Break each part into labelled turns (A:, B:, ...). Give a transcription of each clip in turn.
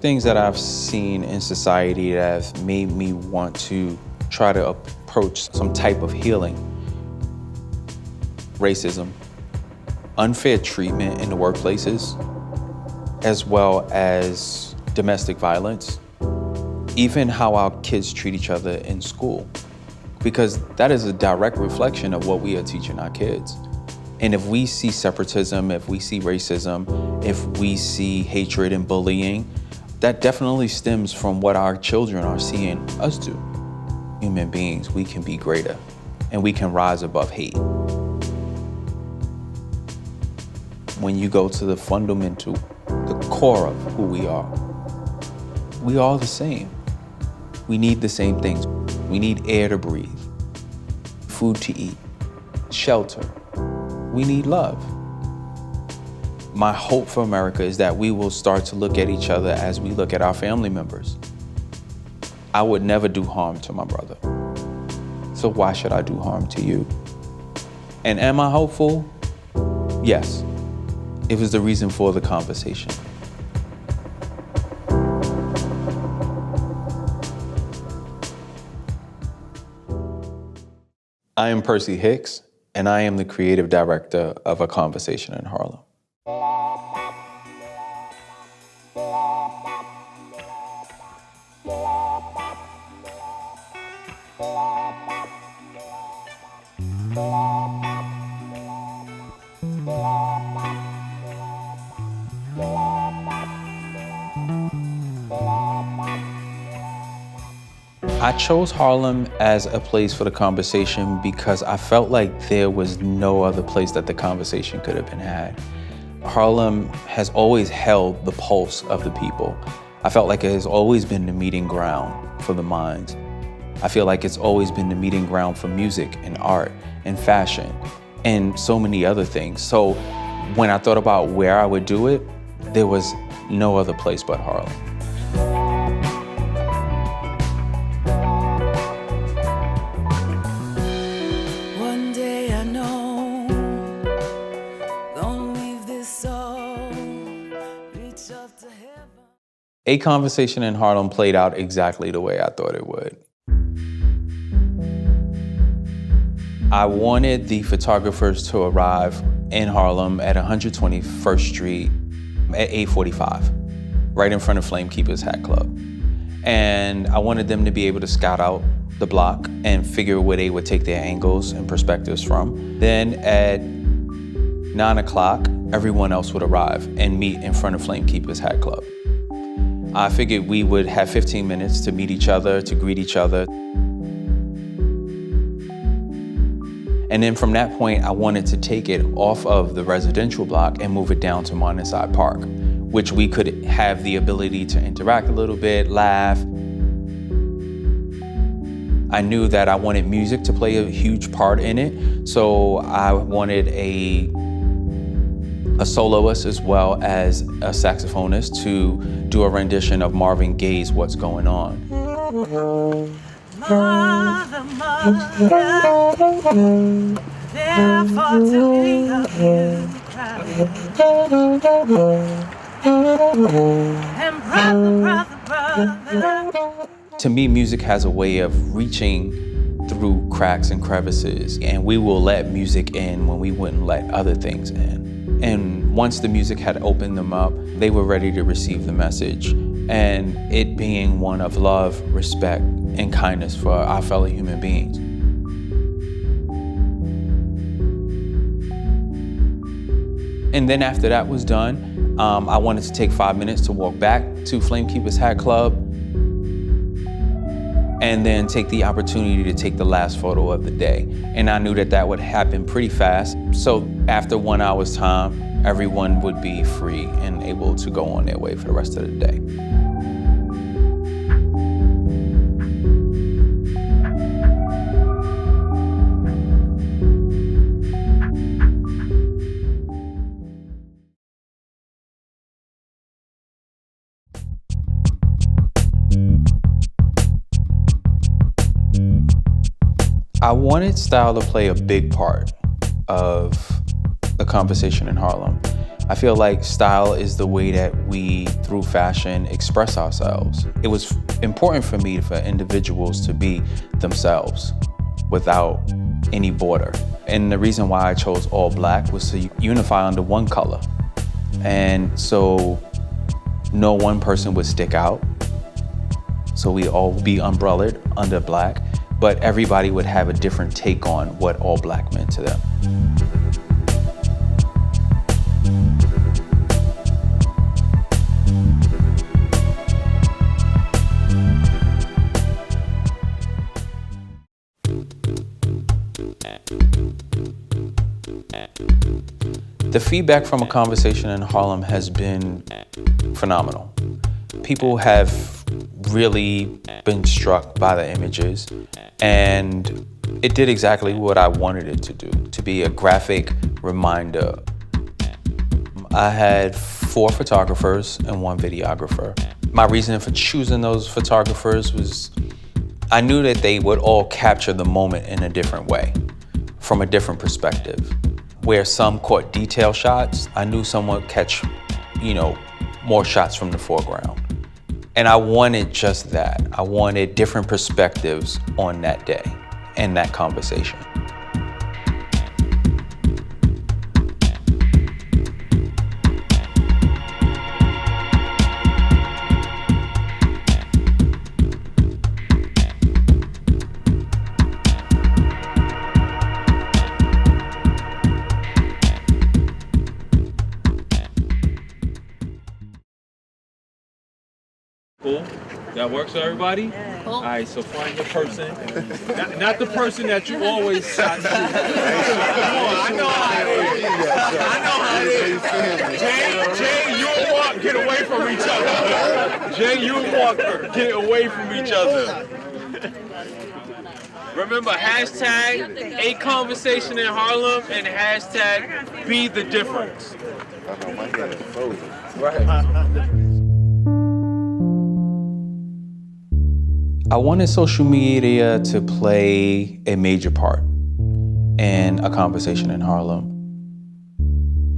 A: Things that I've seen in society that have made me want to try to approach some type of healing. Racism, unfair treatment in the workplaces, as well as domestic violence, even how our kids treat each other in school, because that is a direct reflection of what we are teaching our kids. And if we see separatism, if we see racism, if we see hatred and bullying, that definitely stems from what our children are seeing us do. Human beings, we can be greater and we can rise above hate. When you go to the fundamental, the core of who we are all the same. We need the same things. We need air to breathe, food to eat, shelter. We need love. My hope for America is that we will start to look at each other as we look at our family members. I would never do harm to my brother. So why should I do harm to you? And am I hopeful? Yes. It was the reason for the conversation. I am Percy Hicks, and I am the creative director of A Conversation in Harlem. I chose Harlem as a place for the conversation because I felt like there was no other place that the conversation could have been had. Harlem has always held the pulse of the people. I felt like it has always been the meeting ground for the minds. I feel like it's always been the meeting ground for music and art and fashion and so many other things. So when I thought about where I would do it, there was no other place but Harlem. A Conversation in Harlem played out exactly the way I thought it would. I wanted the photographers to arrive in Harlem at 121st Street at 8:45, right in front of Flamekeeper's Hat Club. And I wanted them to be able to scout out the block and figure where they would take their angles and perspectives from. Then at 9 o'clock, everyone else would arrive and meet in front of Flamekeeper's Hat Club. I figured we would have 15 minutes to meet each other, to greet each other. And then from that point, I wanted to take it off of the residential block and move it down to Morningside Park, which we could have the ability to interact a little bit, laugh. I knew that I wanted music to play a huge part in it, so I wanted a soloist as well as a saxophonist to do a rendition of Marvin Gaye's What's Going On. Mother, therefore to me of you cry. And brother. To me, music has a way of reaching through cracks and crevices, and we will let music in when we wouldn't let other things in. And once the music had opened them up, they were ready to receive the message. And it being one of love, respect, and kindness for our fellow human beings. And then after that was done, I wanted to take 5 minutes to walk back to Flamekeeper's Hat Club and then take the opportunity to take the last photo of the day. And I knew that that would happen pretty fast. So after 1 hour's time, everyone would be free and able to go on their way for the rest of the day. I wanted style to play a big part of the conversation in Harlem I feel like style is the way that we, through fashion, express ourselves. It was important for me for individuals to be themselves without any border. And the reason why I chose all black was to unify under one color. And so no one person would stick out. So we all be umbrellaed under black, but everybody would have a different take on what all black meant to them. The feedback from a conversation in Harlem has been phenomenal. People have really been struck by the images, and it did exactly what I wanted it to do, to be a graphic reminder. I had 4 photographers and 1 videographer. My reason for choosing those photographers was I knew that they would all capture the moment in a different way, from a different perspective. Where some caught detail shots, I knew some would catch, more shots from the foreground. And I wanted just that. I wanted different perspectives on that day and that conversation.
B: Cool? That works for everybody? Cool. All right, so find your person. Not the person that you always shot to. I know how it is. Jay, you and Walker, get away from each other. Jay, you and Walker, get away from each other. Remember, hashtag A Conversation in Harlem and hashtag Be the Difference. Right.
A: I wanted social media to play a major part in a conversation in Harlem.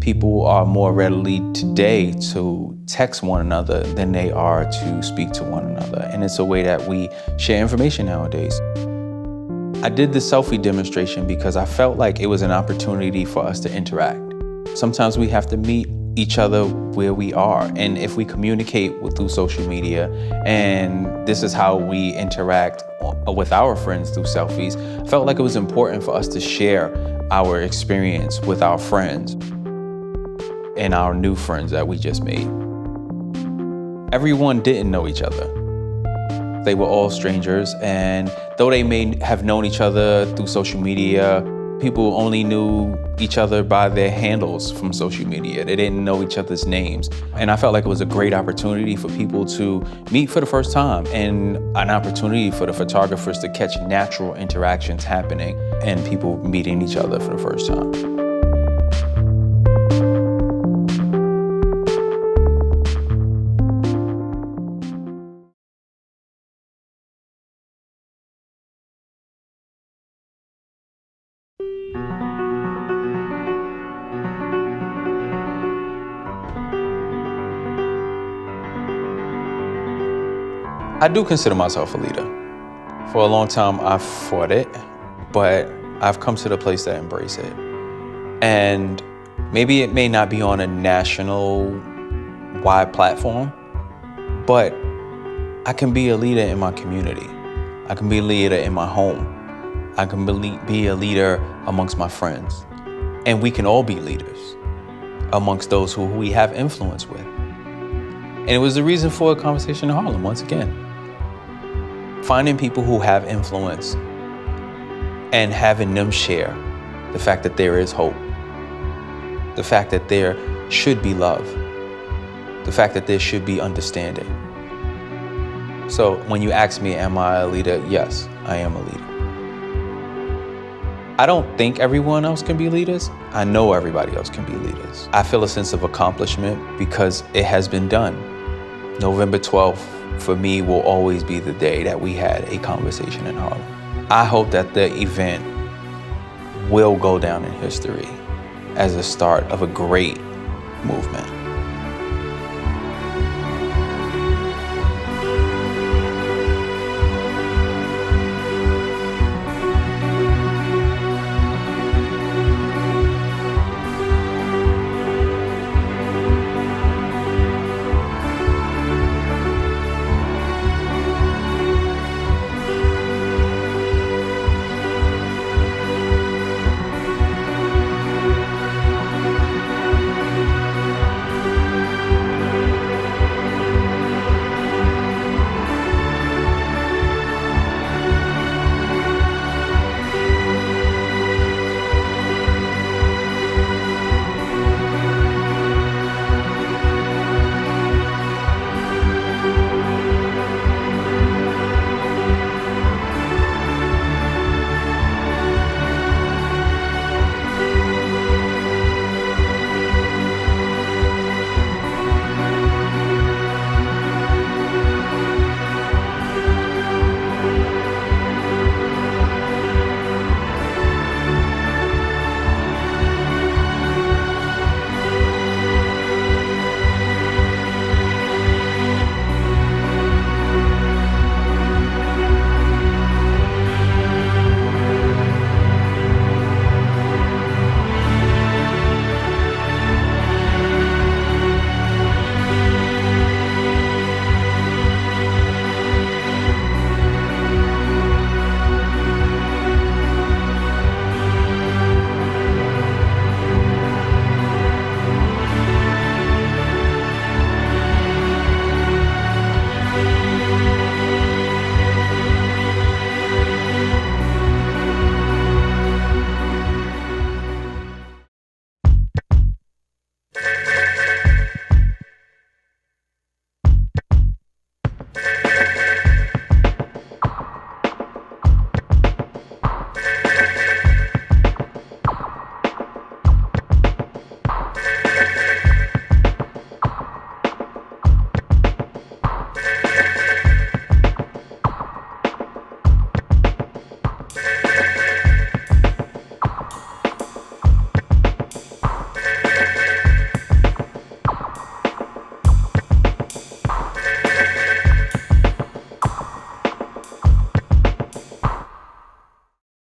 A: People are more readily today to text one another than they are to speak to one another. And it's a way that we share information nowadays. I did the selfie demonstration because I felt like it was an opportunity for us to interact. Sometimes we have to meet each other where we are. And if we communicate through social media, and this is how we interact with our friends through selfies, I felt like it was important for us to share our experience with our friends and our new friends that we just made. Everyone didn't know each other. They were all strangers, and though they may have known each other through social media, people only knew each other by their handles from social media. They didn't know each other's names. And I felt like it was a great opportunity for people to meet for the first time, and an opportunity for the photographers to catch natural interactions happening and people meeting each other for the first time. I do consider myself a leader. For a long time, I've fought it, but I've come to the place to embrace it. And maybe it may not be on a national-wide platform, but I can be a leader in my community. I can be a leader in my home. I can be a leader amongst my friends. And we can all be leaders amongst those who we have influence with. And it was the reason for a conversation in Harlem, once again. Finding people who have influence and having them share the fact that there is hope, the fact that there should be love, the fact that there should be understanding. So when you ask me, am I a leader? Yes, I am a leader. I don't think everyone else can be leaders. I know everybody else can be leaders. I feel a sense of accomplishment because it has been done. November 12th, for me, will always be the day that we had a conversation in Harlem. I hope that the event will go down in history as a start of a great movement.